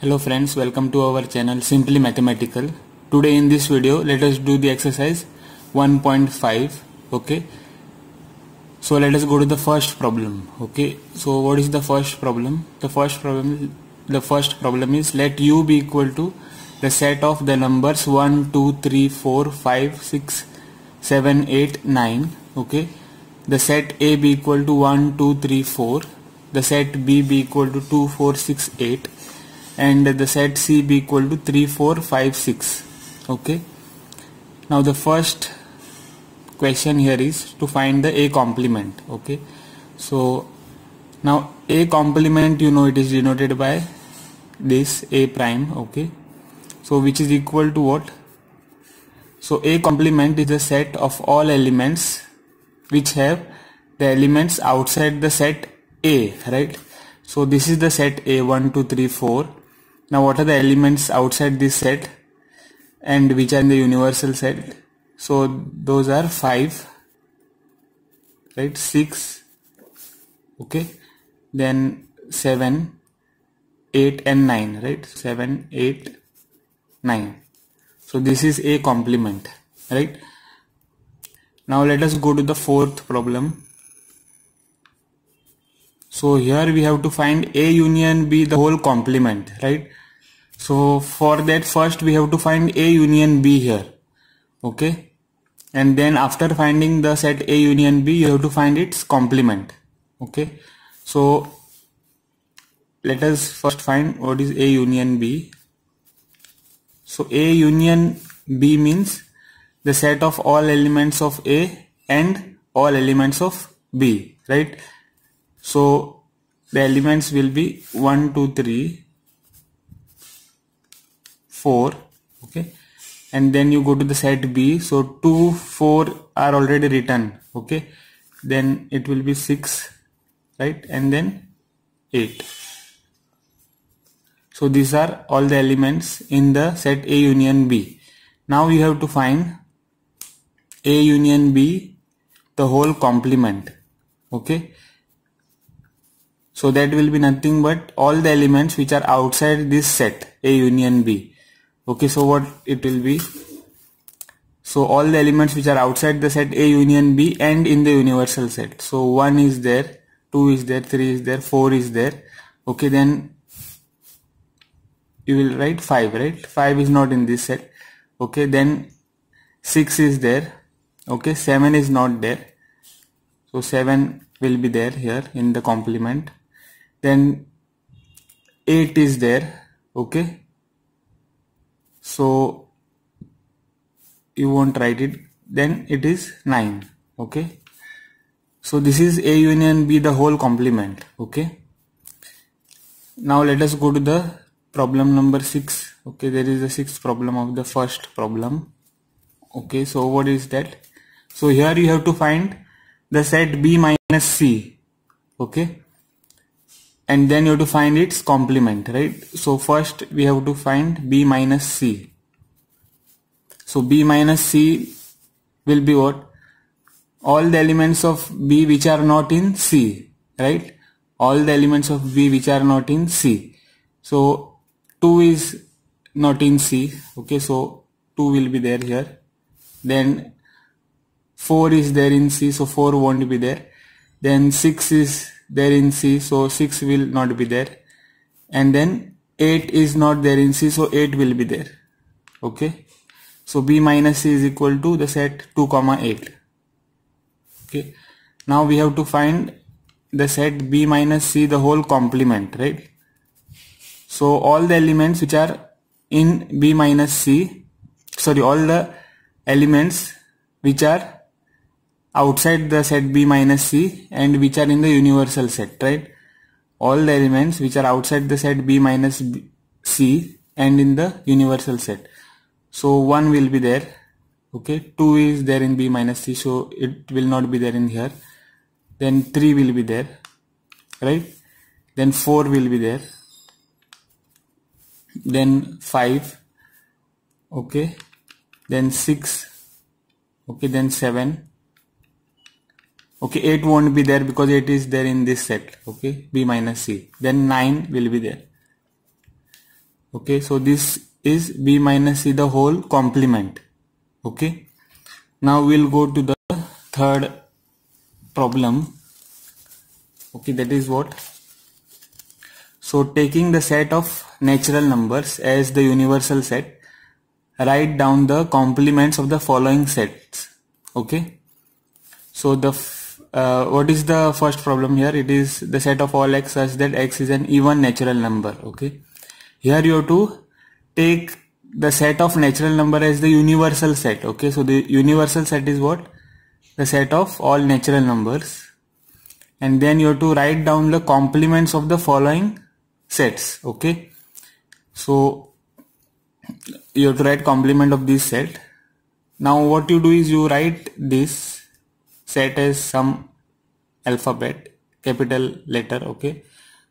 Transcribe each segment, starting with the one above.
Hello friends, welcome to our channel Simply Mathematical. Today in this video let us do the exercise 1.5. Okay, so let us go to the first problem. Okay, so what is the first problem? The first problem is let u be equal to the set of the numbers 1 2 3 4 5 6 7 8 9. Okay, the set A be equal to 1 2 3 4, the set B be equal to 2 4 6 8, and the set C be equal to 3 4 5 6. Okay, now the first question here is to find the A complement. Okay, so now A complement, you know, it is denoted by this A prime. Okay, so which is equal to what? So A complement is the set of all elements which have the elements outside the set A, right? So this is the set A, 1 2 3 4. Now what are the elements outside this set and which are in the universal set? So those are 5, right, 6, okay, then 7, 8 and 9, right, 7, 8, 9. So this is A complement, right? Now let us go to the fourth problem. So here we have to find A union B the whole complement, right? So for that first we have to find A union B here. Okay, and then after finding the set A union B you have to find its complement. Okay, so let us first find what is A union B. So A union B means the set of all elements of A and all elements of B, right? So the elements will be 1 2 3 4, okay, and then you go to the set B. So 2 4 are already written, okay, then it will be 6, right, and then 8. So these are all the elements in the set A union B. Now you have to find A union B the whole complement. Okay, so that will be nothing but all the elements which are outside this set A union B. Okay, so what it will be? So all the elements which are outside the set A union B and in the universal set. So 1 is there, 2 is there, 3 is there, 4 is there. Okay, then you will write 5, right? 5 is not in this set. Okay, then 6 is there. Okay, 7 is not there. So 7 will be there here in the complement. Then 8 is there. Okay, so you won't write it, then it is 9. Okay, so this is A union B the whole complement. Okay, now let us go to the problem number 6. Okay, there is the sixth problem of the first problem. Okay, so what is that? So here you have to find the set B minus C. Okay, and then you have to find its complement, right? So first we have to find B minus C. So B minus C will be what? All the elements of B which are not in C, right? All the elements of B which are not in C. So 2 is not in C. Okay, so 2 will be there here. Then 4 is there in C, so 4 won't be there. Then 6 is there in C, so 6 will not be there. And then 8 is not there in C, so 8 will be there. Okay, so B minus C is equal to the set 2 comma 8. Okay, now we have to find the set B minus C the whole complement, right? So all the elements which are in B minus C, sorry, all the elements which are outside the set B minus C and which are in the universal set, right? All the elements which are outside the set B minus C and in the universal set. So 1 will be there. Okay, 2 is there in B minus C, so it will not be there in here. Then 3 will be there, right? Then 4 will be there. Then 5. Okay, then 6. Okay, then 7. Okay, 8 won't be there because 8 is there in this set. Okay, B minus C. Then 9 will be there. Okay, so this is b minus c the whole complement. Okay, now we'll go to the third problem. Okay, that is what? So taking the set of natural numbers as the universal set, write down the complements of the following sets. Okay, so the what is the first problem here? It is the set of all x such that x is an even natural number. Okay, here you have to take the set of natural number as the universal set. Okay, so the universal set is what? The set of all natural numbers, and then you have to write down the complements of the following sets. Okay, so you have to write complement of this set. Now what you do is you write this set as some alphabet, capital letter. Okay,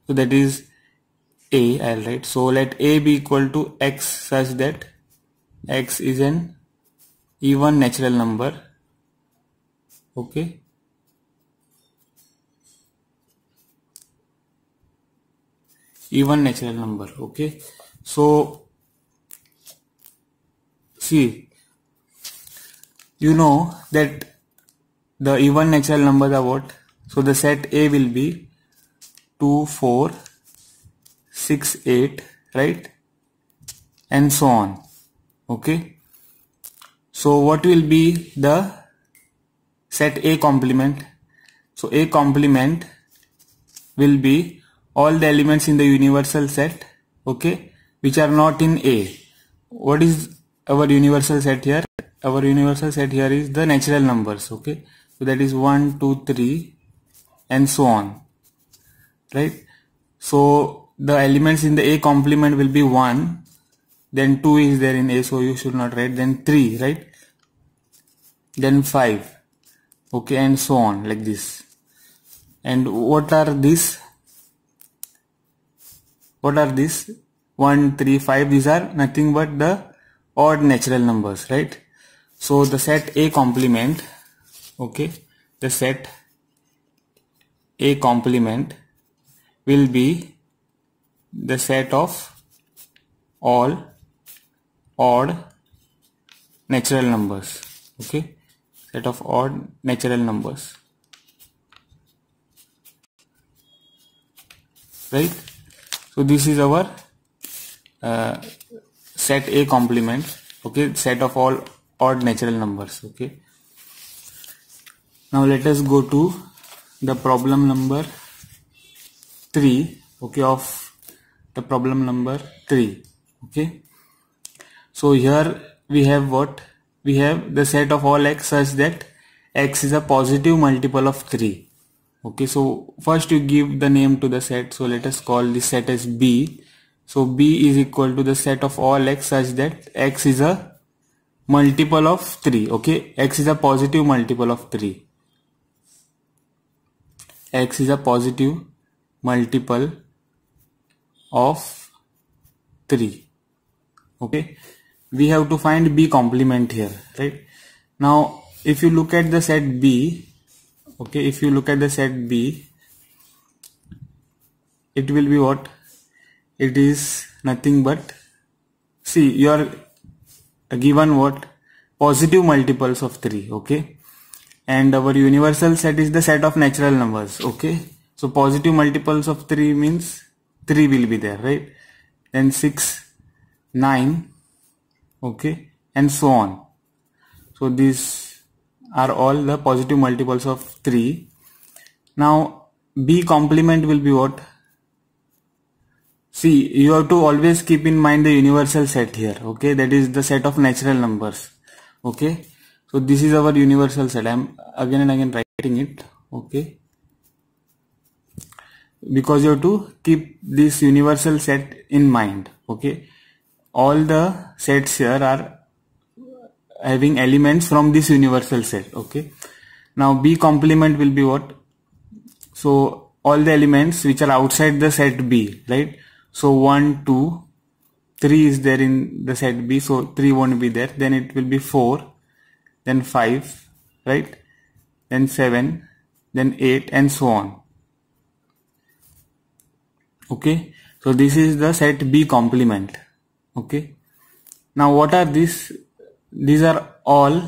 so that is a. I'll write, so let a be equal to x such that x is an even natural number. Okay, even natural number. Okay, so see, you know that the even natural numbers are what? So the set A will be 2, 4, 6, 8, right, and so on. Okay, so what will be the set A complement? So A complement will be all the elements in the universal set, okay, which are not in A. What is our universal set here? Our universal set here is the natural numbers. Okay, so that is 1, 2, 3 and so on, right? So the elements in the A complement will be 1, then 2 is there in A, so you should not write, then 3, right, then 5, okay, and so on, like this. And what are these? What are these? 1, 3, 5, these are nothing but the odd natural numbers, right? So the set A complement, okay, the set A complement will be the set of all odd natural numbers. Okay, set of odd natural numbers, right? So this is our set A complement. Okay, set of all odd natural numbers. Okay, now let us go to the problem number 3. Okay, of the problem number 3. Okay, so here we have what? We have the set of all x such that x is a positive multiple of 3. Okay, so first you give the name to the set, so let us call this set as B. So B is equal to the set of all x such that x is a multiple of 3. Okay, x is a positive multiple of 3. X is a positive multiple of 3. Okay, we have to find B complement here, right? Now if you look at the set B, okay, if you look at the set B, it will be what? It is nothing but, see, you are given what? Positive multiples of 3. Okay, and our universal set is the set of natural numbers. Okay, so positive multiples of 3 means 3 will be there, right? Then 6, 9, okay, and so on. So these are all the positive multiples of 3. Now B complement will be what? See, you have to always keep in mind the universal set here. Okay, that is the set of natural numbers. Okay, so this is our universal set. I am again and again writing it. Okay, because you have to keep this universal set in mind. Okay, all the sets here are having elements from this universal set. Okay, now B complement will be what? So all the elements which are outside the set B, right? So 1, 2, 3 is there in the set B, so 3 won't be there. Then it will be 4, then 5, right? Then 7, then 8 and so on. Okay, so this is the set B complement. Okay. Now what are these? These are all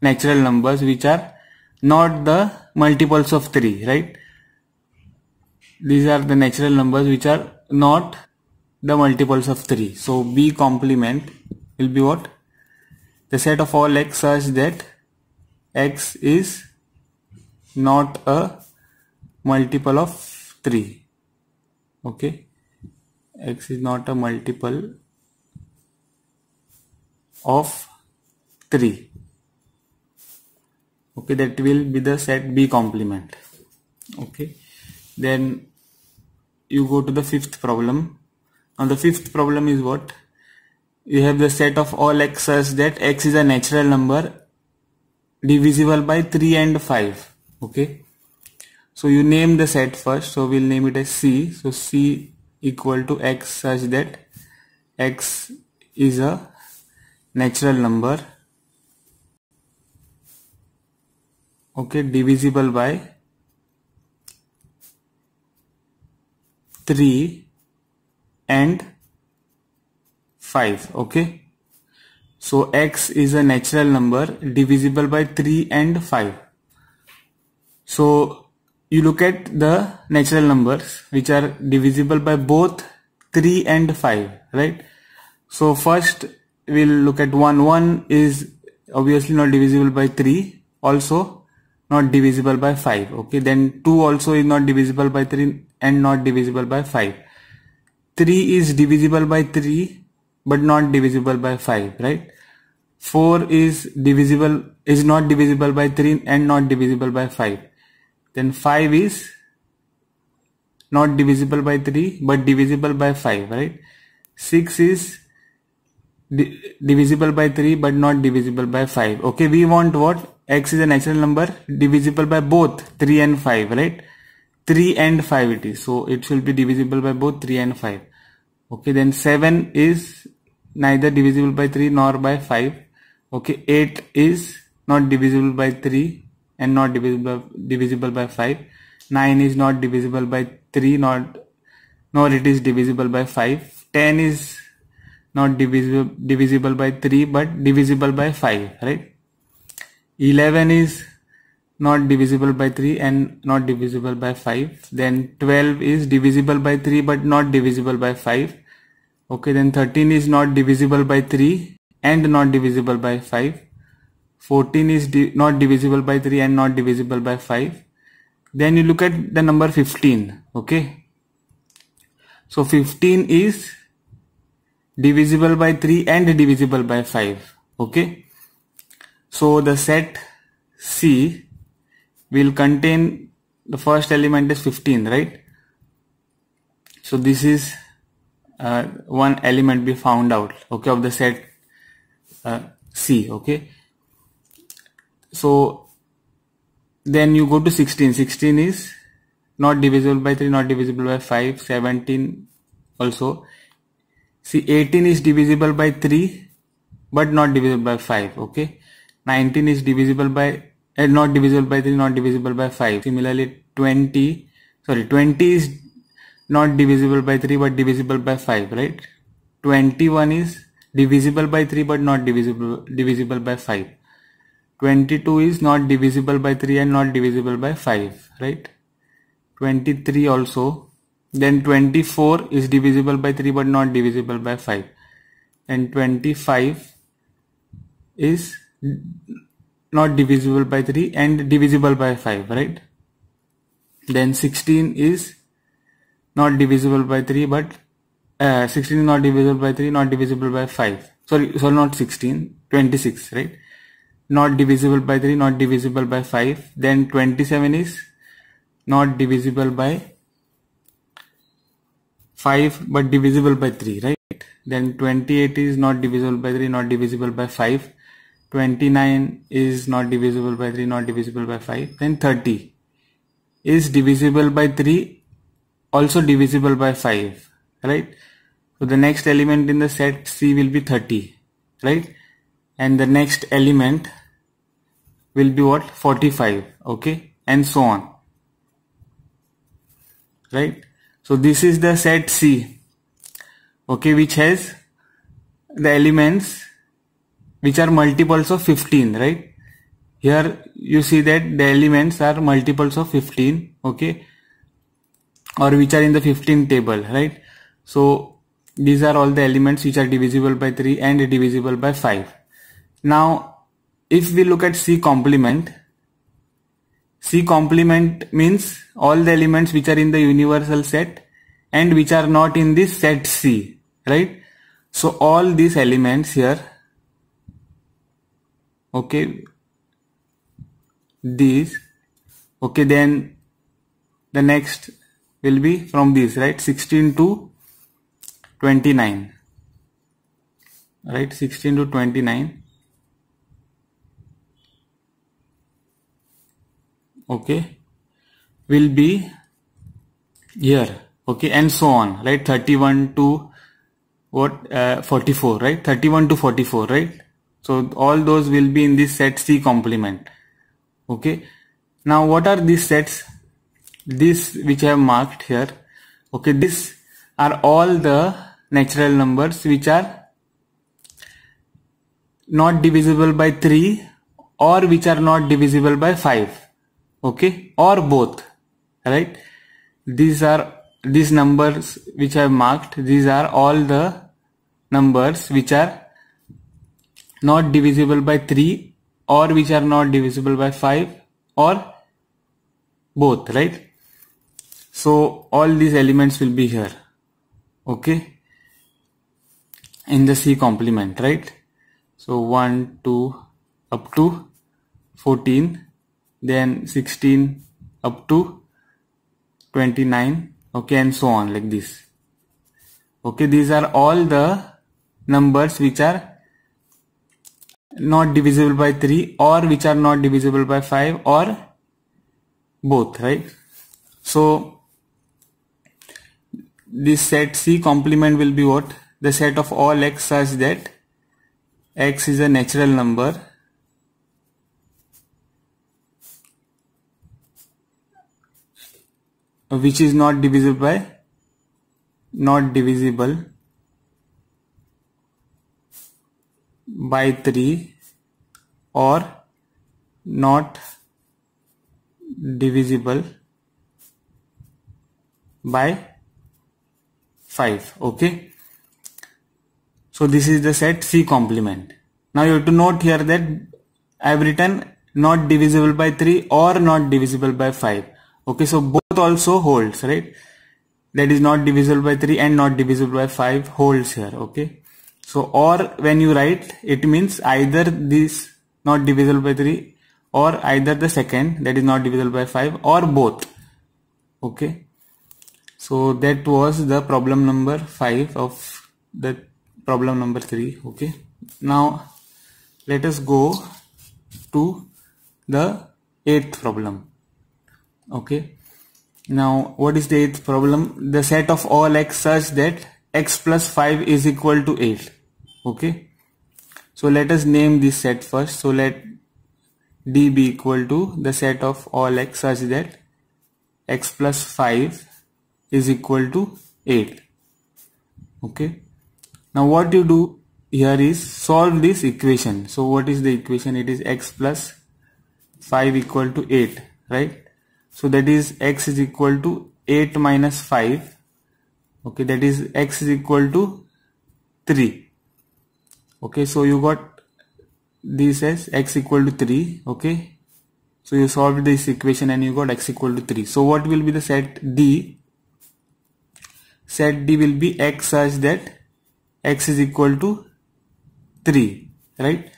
natural numbers which are not the multiples of 3, right? These are the natural numbers which are not the multiples of 3. So B complement will be what? The set of all x such that x is not a multiple of 3. Okay. X is not a multiple of 3. Okay, that will be the set B complement. Okay, then you go to the fifth problem. Now the fifth problem is what? You have the set of all x such that x is a natural number divisible by 3 and 5. Okay, so you name the set first. So we'll name it as C. So C equal to x such that x is a natural number, okay, divisible by 3 and 5. Okay, so x is a natural number divisible by 3 and 5. So you look at the natural numbers which are divisible by both 3 and 5, right? So first we'll look at 1. 1 is obviously not divisible by 3, also not divisible by 5. Okay, then 2 also is not divisible by 3 and not divisible by 5. 3 is divisible by 3 but not divisible by 5, right? 4 is not divisible by 3 and not divisible by 5. Then 5 is not divisible by 3 but divisible by 5, right? 6 is divisible by 3 but not divisible by 5. Okay, we want what? X is a natural number divisible by both 3 and 5, right? 3 and 5 it is. So it should be divisible by both 3 and 5. Okay, then 7 is neither divisible by 3 nor by 5. Okay, 8 is not divisible by 3 and not divisible by 5. 9 is not divisible by 3 nor it is divisible by 5. 10 is not divisible by 3 but divisible by 5, right? 11 is not divisible by 3 and not divisible by 5. Then 12 is divisible by 3 but not divisible by 5. Okay, then 13 is not divisible by 3 and not divisible by 5. 14 is not divisible by 3 and not divisible by 5. Then you look at the number 15. Okay, so 15 is divisible by 3 and divisible by 5. Okay, so the set C will contain the first element is 15, right? So this is one element we found out, okay, of the set C. Okay, so then you go to 16. 16 is not divisible by 3, not divisible by 5. 17 also. See, 18 is divisible by 3 but not divisible by 5. Okay, 19 is divisible by not divisible by 3, not divisible by 5. Similarly 20 is not divisible by 3 but divisible by 5, right? 21 is divisible by 3 but not divisible by 5. 22 is not divisible by 3 and not divisible by 5, right? 23 also. Then 24 is divisible by 3 but not divisible by 5. And 25 is not divisible by 3 and divisible by 5, right? Then 16 is not divisible by 3 but 16 is not divisible by 3, not divisible by 5. Sorry, not 16, 26, right? Not divisible by 3, not divisible by 5. Then 27 is not divisible by 5 but divisible by 3, right? Then 28 is not divisible by 3, not divisible by 5. 29 is not divisible by 3, not divisible by 5. Then 30 is divisible by 3, also divisible by 5, right? So the next element in the set C will be 30, right? And the next element will be what? 45, okay? And so on, right? So this is the set C, okay, which has the elements which are multiples of 15, right? Here you see that the elements are multiples of 15, okay, or which are in the 15 table, right? So these are all the elements which are divisible by 3 and divisible by 5. Now if we look at C complement means all the elements which are in the universal set and which are not in this set C, right? So all these elements here, okay, these, okay, then the next will be from these, right? 16 to 29, right? 16 to 29, okay, will be here, okay, and so on, right? 31 to 44, right? 31 to 44, right? So all those will be in this set C complement, okay. Now what are these sets? This which I have marked here, okay, these are all the natural numbers which are not divisible by 3 or which are not divisible by 5, okay, or both, right? These numbers which I have marked, these are all the numbers which are not divisible by 3 or which are not divisible by 5 or both, right? So all these elements will be here, okay, in the C complement, right? So 1, 2 up to 14, then 16 up to 29, okay, and so on, like this, okay. These are all the numbers which are not divisible by 3 or which are not divisible by 5 or both, right? So this set C complement will be what? The set of all x such that x is a natural number which is not divisible by 3 or not divisible by 5, okay. So this is the set C complement. Now you have to note here that I have written not divisible by 3 or not divisible by 5, okay. So both also holds, right? That is not divisible by 3 and not divisible by 5 holds here, okay. So or when you write, it means either this not divisible by 3 or either the second, that is not divisible by 5, or both, okay. So that was the problem number 5 of the problem number 3, okay. Now let us go to the 8th problem, okay. Now what is the 8th problem? The set of all x such that x plus 5 is equal to 8, okay. So let us name this set first. So let D be equal to the set of all x such that x plus 5 is equal to 8, okay. Now what you do here is solve this equation. So what is the equation? It is x plus 5 equal to 8, right? So that is x is equal to 8 minus 5, okay, that is x is equal to 3, okay. So you got this as x equal to 3, okay. So you solved this equation and you got x equal to 3. So what will be the set D? Set D will be x such that x is equal to 3, right?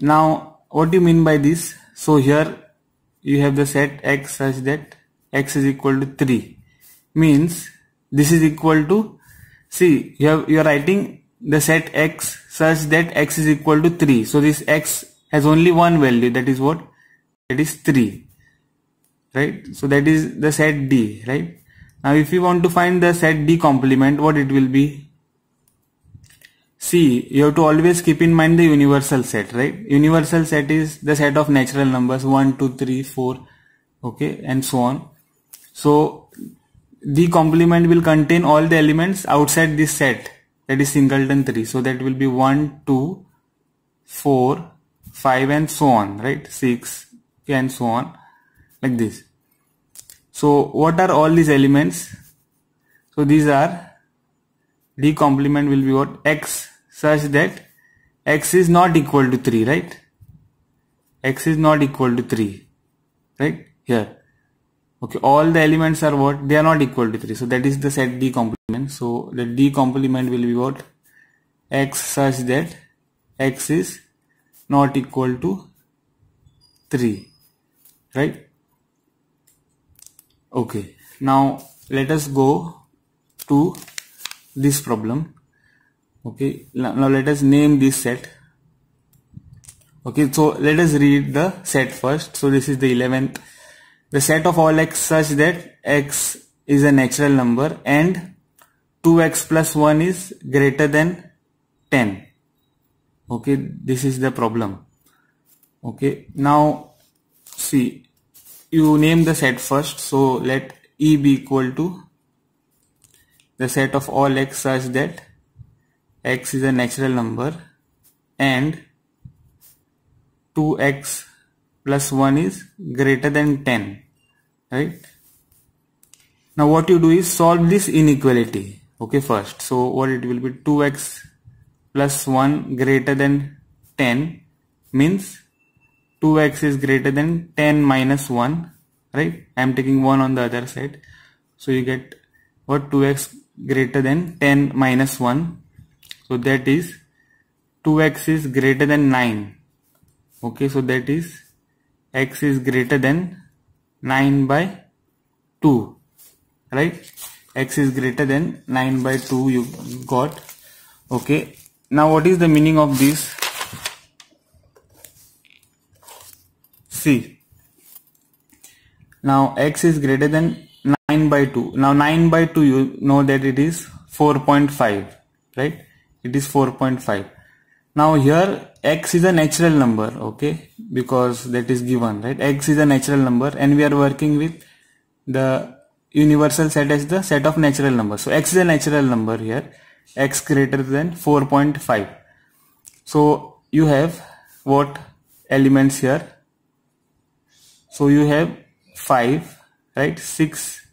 Now what do you mean by this? So here you have the set x such that x is equal to 3, means this is equal to, see, you are writing the set x such that x is equal to 3. So this x has only one value, that is what? That is 3, right? So that is the set D, right? Now if you want to find the set D complement, what it will be? See, you have to always keep in mind the universal set, right? Universal set is the set of natural numbers 1, 2, 3, 4, okay, and so on. So D complement will contain all the elements outside this set, that is singleton 3. So that will be 1, 2, 4, 5 and so on, right? 6 and so on, like this. So what are all these elements? So these are, D complement will be what? X, such that X is not equal to 3, right? X is not equal to 3, right? Here. Okay, all the elements are what? They are not equal to 3. So that is the set D complement. So the D complement will be what? X such that X is not equal to 3, right? Okay, now let us go to this problem. Okay, now let us name this set. Okay, so let us read the set first. So this is the 11th. The set of all x such that x is a natural number and 2x plus 1 is greater than 10. Okay, this is the problem. Okay, now see, you name the set first. So let E be equal to the set of all x such that x is a natural number and 2x plus 1 is greater than 10, right? Now what you do is solve this inequality. Okay, first. So what it will be, 2x plus 1 greater than 10 means 2x is greater than 10 minus 1, right? I am taking 1 on the other side. So you get what? 2x greater than 10 minus 1. So that is 2x is greater than 9. Okay, so that is x is greater than 9 by 2, right? X is greater than 9 by 2 you got. Okay, now what is the meaning of this? See, now x is greater than 9 by 2. Now 9 by 2 you know that it is 4.5, right? It is 4.5. Now here x is a natural number, okay, because that is given, right? X is a natural number and we are working with the universal set as the set of natural numbers. So x is a natural number here, x greater than 4.5. So you have what elements here? So you have 5, right? 6,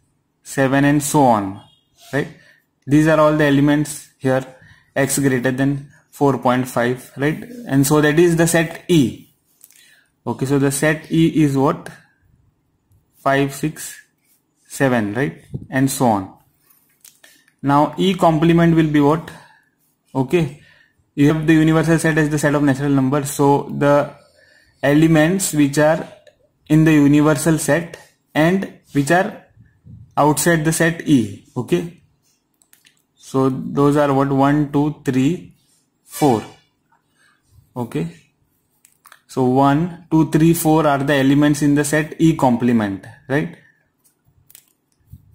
7 and so on, right? These are all the elements here, x greater than 4.5, right? And so that is the set E. Okay, so the set E is what? 5, 6, 7, right? And so on. Now E complement will be what? Okay, you have the universal set as the set of natural numbers. So the elements which are in the universal set and which are outside the set E. Okay, so those are what? 1, 2, 3, 4. Okay, so 1, 2, 3, 4 are the elements in the set E complement, right?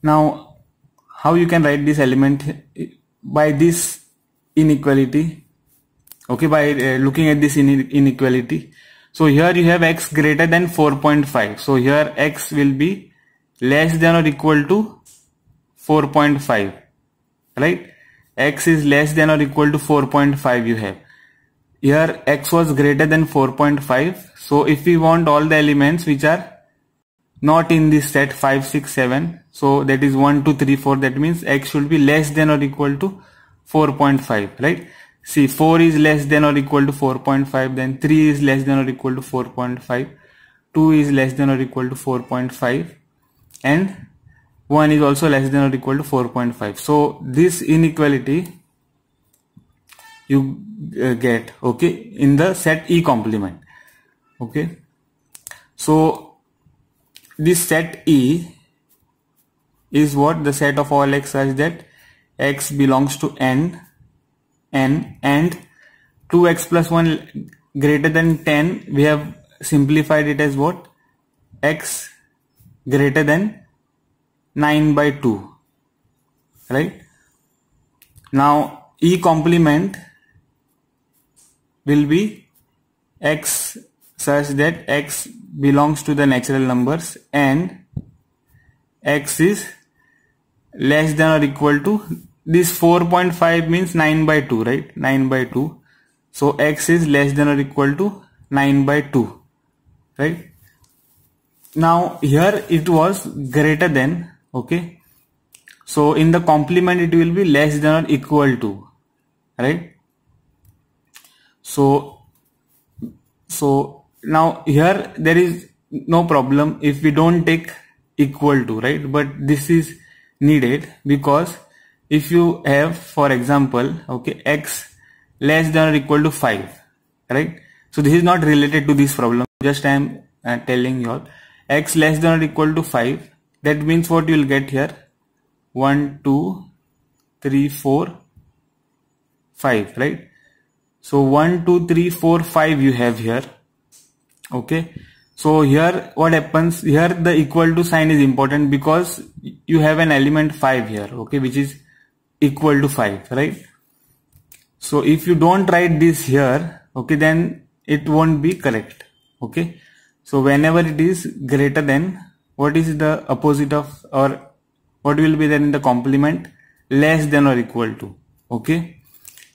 Now how you can write this element? By this inequality. Okay, by looking at this inequality. So here you have x greater than 4.5. So here x will be less than or equal to 4.5, right? X is less than or equal to 4.5 you have. Here x was greater than 4.5. So if we want all the elements which are not in this set 5, 6, 7. So that is 1, 2, 3, 4. That means x should be less than or equal to 4.5, right? See, 4 is less than or equal to 4.5. Then 3 is less than or equal to 4.5. 2 is less than or equal to 4.5. And 1 is also less than or equal to 4.5. So this inequality you get, okay, in the set E complement. Okay, so this set E is what? The set of all x such that x belongs to n and 2x plus 1 greater than 10. We have simplified it as what? X greater than 9 by 2, right? Now E complement will be x such that x belongs to the natural numbers and x is less than or equal to this 4.5 means 9 by 2, right? 9 by 2. So x is less than or equal to 9 by 2, right? Now here it was greater than, okay? So in the complement it will be less than or equal to, right? So now here there is no problem if we don't take equal to, right? But this is needed because if you have, for example, okay, x less than or equal to 5, right? So this is not related to this problem, just I am telling you all, x less than or equal to 5, that means what you will get here, 1 2 3 4 5, right? So 1 2 3 4 5 you have here, okay? So here what happens, here the equal to sign is important because you have an element 5 here, okay, which is equal to 5, right? So if you don't write this here, okay, then it won't be correct, okay? So whenever it is greater than, what is the opposite of, or what will be there in the complement? Less than or equal to, okay?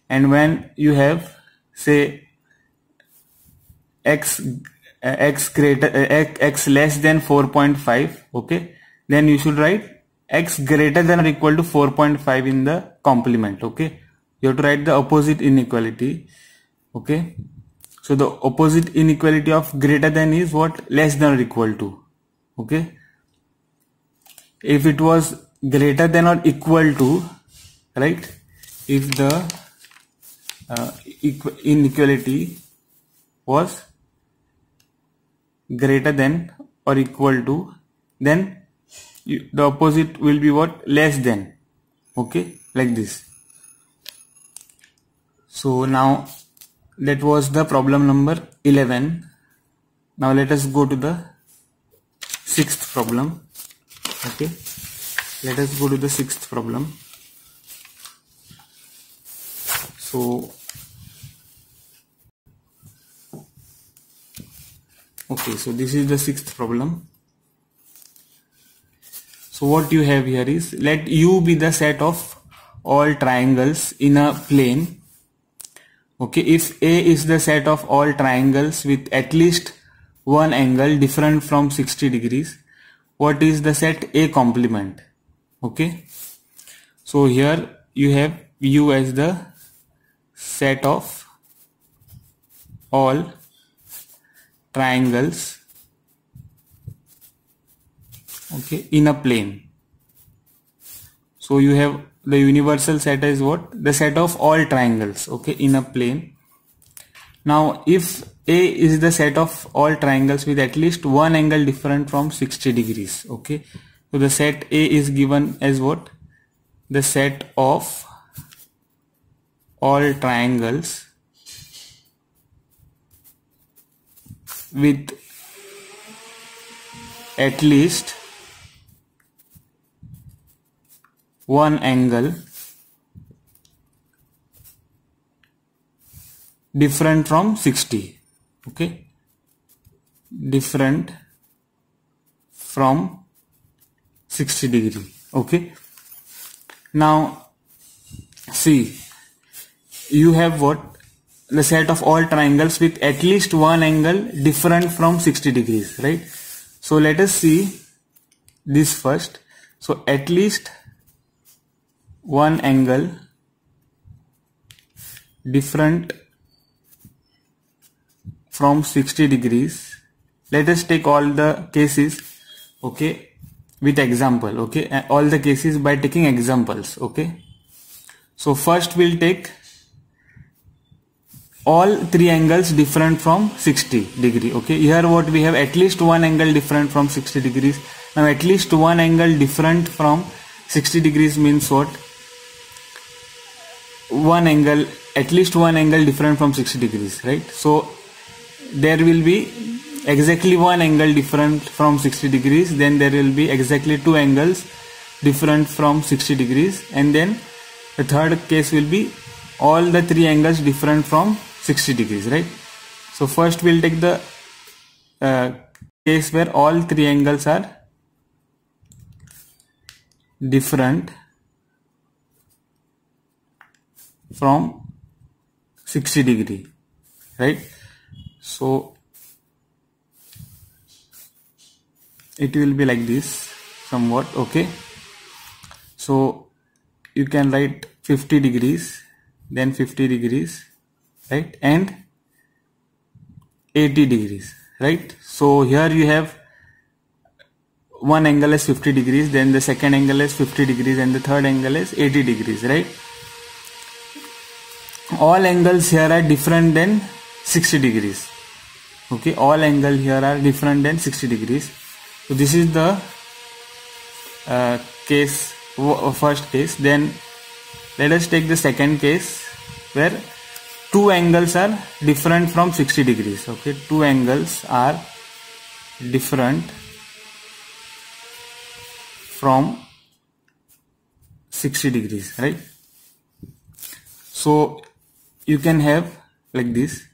And when you have, say, x less than 4.5, okay, then you should write x greater than or equal to 4.5 in the complement, okay? You have to write the opposite inequality, okay? So the opposite inequality of greater than is what? Less than or equal to, okay? If it was greater than or equal to, right, if the inequality was greater than or equal to, then the opposite will be what? Less than, okay, like this. So now that was the problem number 11. Now let us go to the sixth problem, okay? Let us go to the sixth problem. So okay, so this is the sixth problem. So what you have here is, let U be the set of all triangles in a plane. Okay, if A is the set of all triangles with at least one angle different from 60 degrees, what is the set A complement? Okay, so here you have U as the set of all triangles, okay, in a plane. So you have the universal set is what? The set of all triangles, okay, in a plane. Now if A is the set of all triangles with at least one angle different from 60 degrees, okay, so the set A is given as what? The set of all triangles with at least one angle different from 60, okay, different from 60 degree, okay. Now see, you have what? The set of all triangles with at least one angle different from 60 degrees, right? So let us see this first. So at least one angle different from 60 degrees. Let us take all the cases, okay, with example, okay, all the cases by taking examples, okay. So first we'll take all three angles different from 60 degree, okay. Here what we have, at least one angle different from 60 degrees. Now at least one angle different from 60 degrees means what? One angle, at least one angle different from 60 degrees, right? So there will be exactly one angle different from 60 degrees, then there will be exactly two angles different from 60 degrees, and then the third case will be all the three angles different from 60 degrees, right? So first we'll take the case where all three angles are different from 60 degree, right? So it will be like this somewhat, okay? So you can write 50 degrees, then 50 degrees, right? And 80 degrees, right? So here you have one angle is 50 degrees, then the second angle is 50 degrees, and the third angle is 80 degrees, right? All angles here are different than 60 degrees. Okay, all angles here are different than 60 degrees. So this is the first case. Then let us take the second case where two angles are different from 60 degrees. Okay, two angles are different from 60 degrees, right? So you can have like this.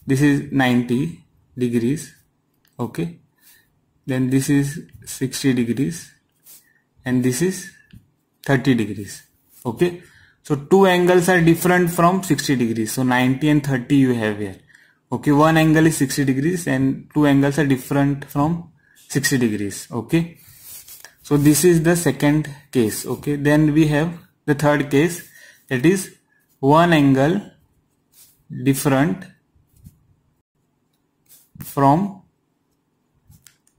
This is 90 degrees, okay? Then this is 60 degrees, and this is 30 degrees, okay? So two angles are different from 60 degrees. So 90 and 30 you have here, okay? One angle is 60 degrees and two angles are different from 60 degrees, okay? So this is the second case, okay? Then we have the third case, that is one angle different from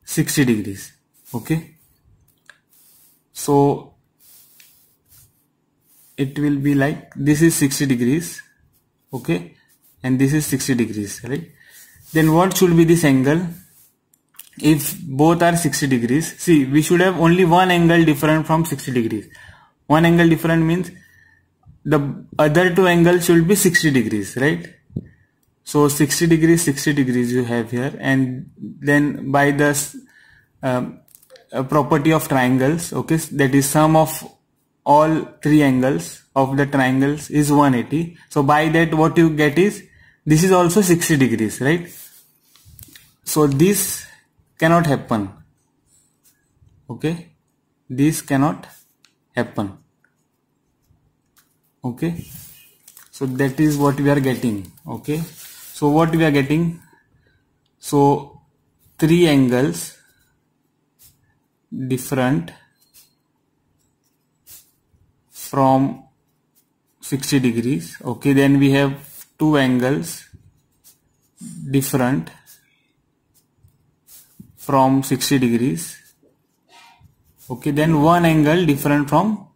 60 degrees, okay? So it will be like this is 60 degrees, okay, and this is 60 degrees, right? Then what should be this angle? If both are 60 degrees, see, we should have only one angle different from 60 degrees. One angle different means the other two angles should be 60 degrees, right? So 60 degrees you have here, and then by the property of triangles, okay, that is sum of all three angles of the triangles is 180. So by that what you get is this is also 60 degrees, right? So this cannot happen, okay? This cannot happen, okay? So that is what we are getting, okay? So what we are getting, so three angles different from 60 degrees, okay? Then we have two angles different from 60 degrees, okay? Then one angle different from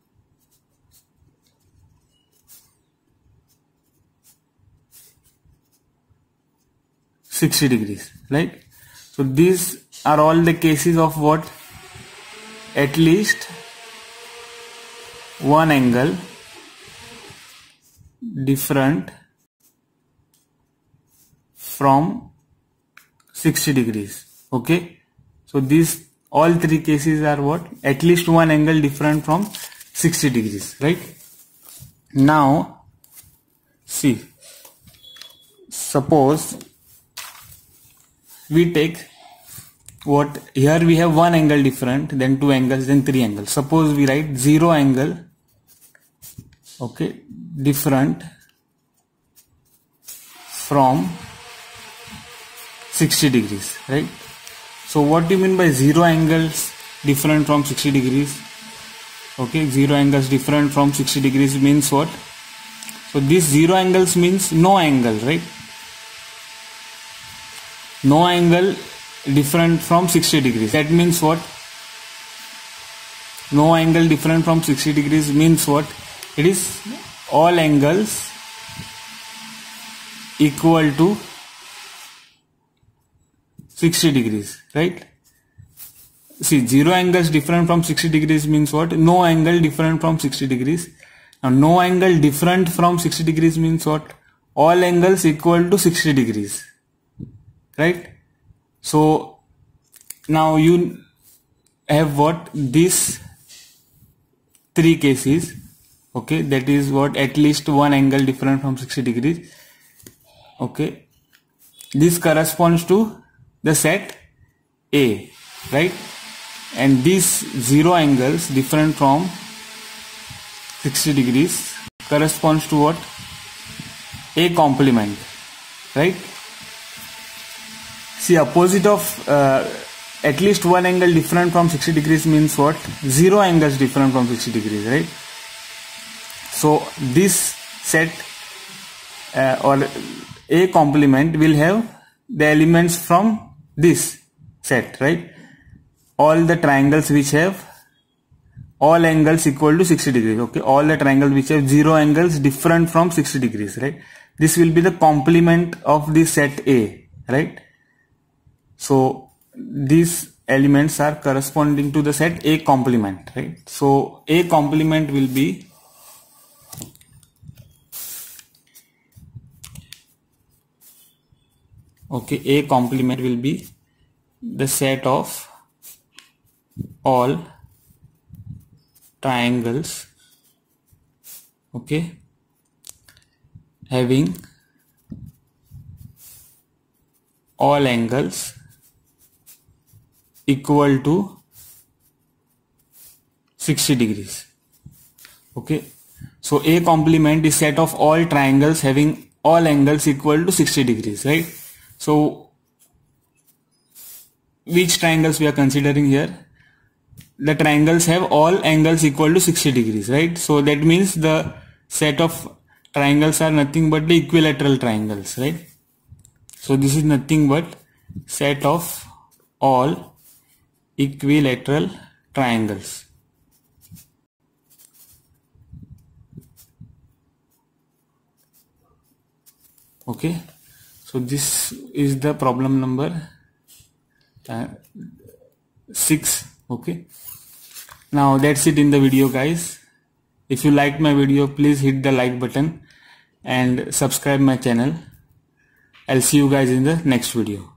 60 degrees, right? So these are all the cases of what? At least one angle different from 60 degrees, okay? So these all three cases are what? At least one angle different from 60 degrees, right? Now see, suppose we take what, here we have one angle different, then two angles, then three angles. Suppose we write 0 angle, okay, different from 60 degrees, right? So what do you mean by 0 angles different from 60 degrees? Okay, 0 angles different from 60 degrees means what? So this 0 angles means no angle, right? No angle different from 60 degrees. That means what? No angle different from 60 degrees means what? It is all angles equal to 60 degrees, right? See, 0 angles different from 60 degrees means what? No angle different from 60 degrees. Now no angle different from 60 degrees means what? All angles equal to 60 degrees, right? So now you have what? These three cases, okay? That is what? At least one angle different from 60 degrees, okay? This corresponds to the set A, right? And these 0 angles different from 60 degrees corresponds to what? A complement, right? See, opposite of at least one angle different from 60 degrees means what? 0 angles different from 60 degrees, right? So this set or A complement will have the elements from this set, right? All the triangles which have all angles equal to 60 degrees, okay? All the triangles which have 0 angles different from 60 degrees, right? This will be the complement of the set A, right? So these elements are corresponding to the set A complement, right? So A complement will be okay, A complement will be the set of all triangles, okay, having all angles equal to 60 degrees, okay. So A complement is set of all triangles having all angles equal to 60 degrees, right? So which triangles we are considering here? The triangles have all angles equal to 60 degrees, right? So that means the set of triangles are nothing but the equilateral triangles, right? So this is nothing but set of all equilateral triangles. Okay, so this is the problem number 6. Okay, now that's it in the video, guys. If you liked my video, please hit the like button and subscribe my channel. I'll see you guys in the next video.